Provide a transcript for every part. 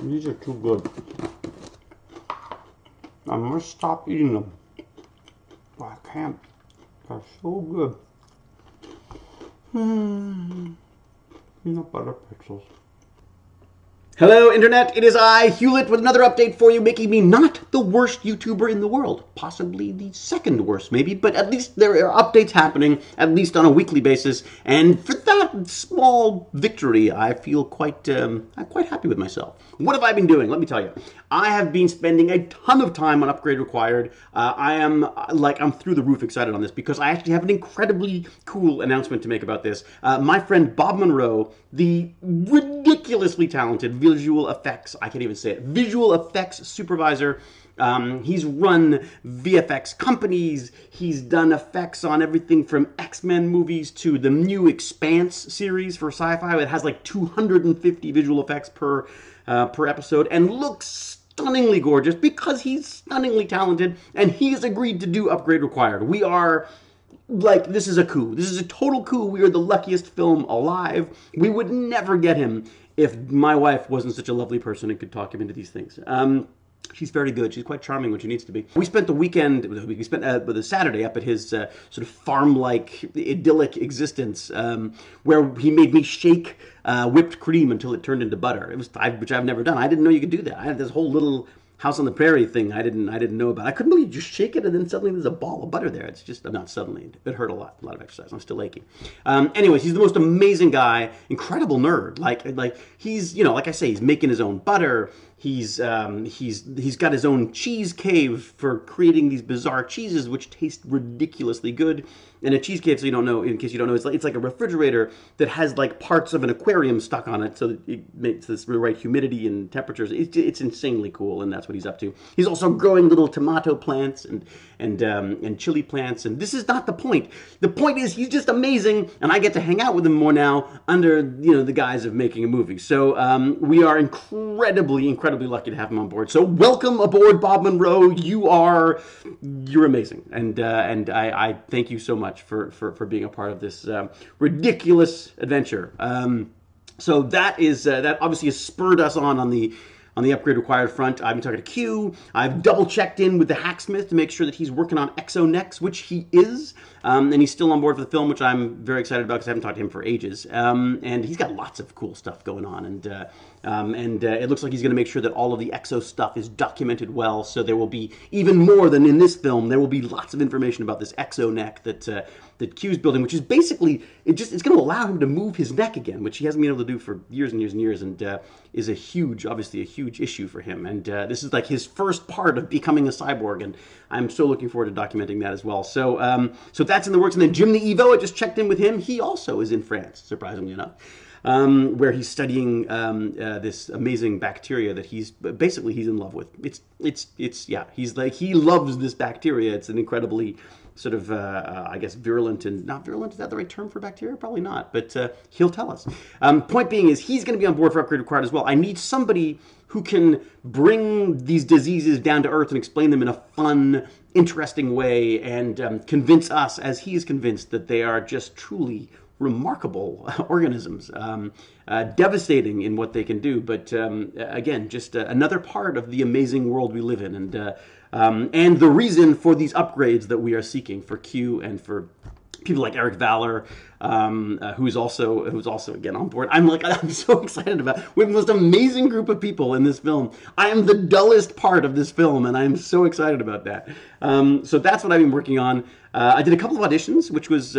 These are too good. I'm gonna stop eating them. But I can't. They're so good. Peanut butter pretzels. Hello, Internet. It is I, Hewlett, with another update for you, making me not the worst YouTuber in the world. Possibly the second worst, maybe, but at least there are updates happening, at least on a weekly basis. And for that small victory, I feel quite happy with myself. What have I been doing? Let me tell you. I have been spending a ton of time on Upgrade Required. I'm through the roof excited on this because I actually have an incredibly cool announcement to make about this. My friend Bob Munroe, the ridiculously talented visual effects supervisor. He's run VFX companies. He's done effects on everything from X-Men movies to the new Expanse series for sci-fi. It has like 250 visual effects per episode and looks stunningly gorgeous because he's stunningly talented, and he's agreed to do Upgrade Required. We are... this is a coup. This is a total coup. We are the luckiest film alive. We would never get him if my wife wasn't such a lovely person and could talk him into these things. She's very good. She's quite charming when she needs to be. We spent the Saturday up at his sort of farm-like, idyllic existence, where he made me shake whipped cream until it turned into butter. Which I've never done. I didn't know you could do that. I had this whole little House on the Prairie thing I didn't know about. I couldn't believe you just shake it and then suddenly there's a ball of butter there. It's just, not suddenly. It hurt a lot of exercise. I'm still achy. Anyways, he's the most amazing guy, incredible nerd. Like he's, like I say, he's making his own butter. He's got his own cheese cave for creating these bizarre cheeses which taste ridiculously good. And a cheese cave, so you don't know, in case you don't know, it's like a refrigerator that has like parts of an aquarium stuck on it, so that it makes this the right humidity and temperatures. It's insanely cool, and that's what he's up to. He's also growing little tomato plants and chili plants, and this is not the point. The point is he's just amazing, and I get to hang out with him more now under the guise of making a movie. So we are incredibly lucky to have him on board. So welcome aboard, Bob Munroe. You're amazing, and I thank you so much for being a part of this ridiculous adventure. So that obviously has spurred us on the Upgrade Required front. I've been talking to Q. I've double-checked in with the hacksmith to make sure that he's working on Exo next, which he is. And he's still on board for the film, which I'm very excited about because I haven't talked to him for ages. And he's got lots of cool stuff going on. And it looks like he's going to make sure that all of the Exo stuff is documented well. So there will be, even more than in this film, there will be lots of information about this Exo neck that Q's building, which is basically, it's going to allow him to move his neck again, which he hasn't been able to do for years and years and years, and is obviously a huge issue for him. And this is like his first part of becoming a cyborg, and I'm so looking forward to documenting that as well. So that's in the works. And then Jim the Evo, I just checked in with him. He also is in France, surprisingly enough, where he's studying this amazing bacteria that he's in love with. He loves this bacteria. It's an incredibly sort of, I guess, virulent and not virulent. Is that the right term for bacteria? Probably not, but he'll tell us. Point being is he's going to be on board for Upgrade Required as well. I need somebody who can bring these diseases down to earth and explain them in a fun, interesting way and convince us, as he is convinced, that they are just truly remarkable organisms, devastating in what they can do, but again, just another part of the amazing world we live in, and the reason for these upgrades that we are seeking for Q and for people like Eric Valor, who's also again on board. I'm so excited about. We have the most amazing group of people in this film. I am the dullest part of this film, and I'm so excited about that. So that's what I've been working on. I did a couple of auditions, which was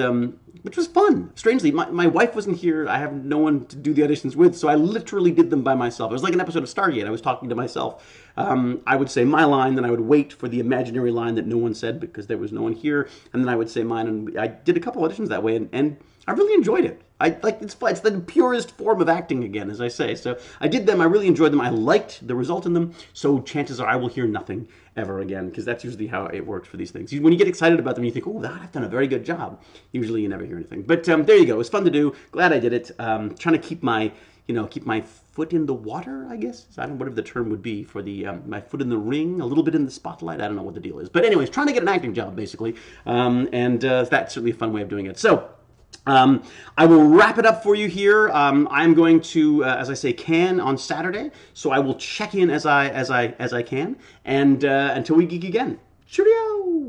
fun. Strangely, my wife wasn't here. I have no one to do the auditions with, so I literally did them by myself. It was like an episode of Stargate. I was talking to myself. I would say my line, then I would wait for the imaginary line that no one said because there was no one here, and then I would say mine. And I did a couple of auditions that way, and I really enjoyed it. It's the purest form of acting again, as I say. So I did them. I really enjoyed them. I liked the result in them. So chances are I will hear nothing ever again, because that's usually how it works for these things. When you get excited about them, you think, "Oh, I've done a very good job." Usually, you never hear anything. But there you go. It was fun to do. Glad I did it. Trying to keep my foot in the water, I guess. I don't know whatever the term would be for the my foot in the ring, a little bit in the spotlight. I don't know what the deal is. But anyways, trying to get an acting job, basically. That's certainly a fun way of doing it. So I will wrap it up for you here. I'm going to, as I say, Cannes on Saturday, so I will check in as I can. And until we geek again, cheerio.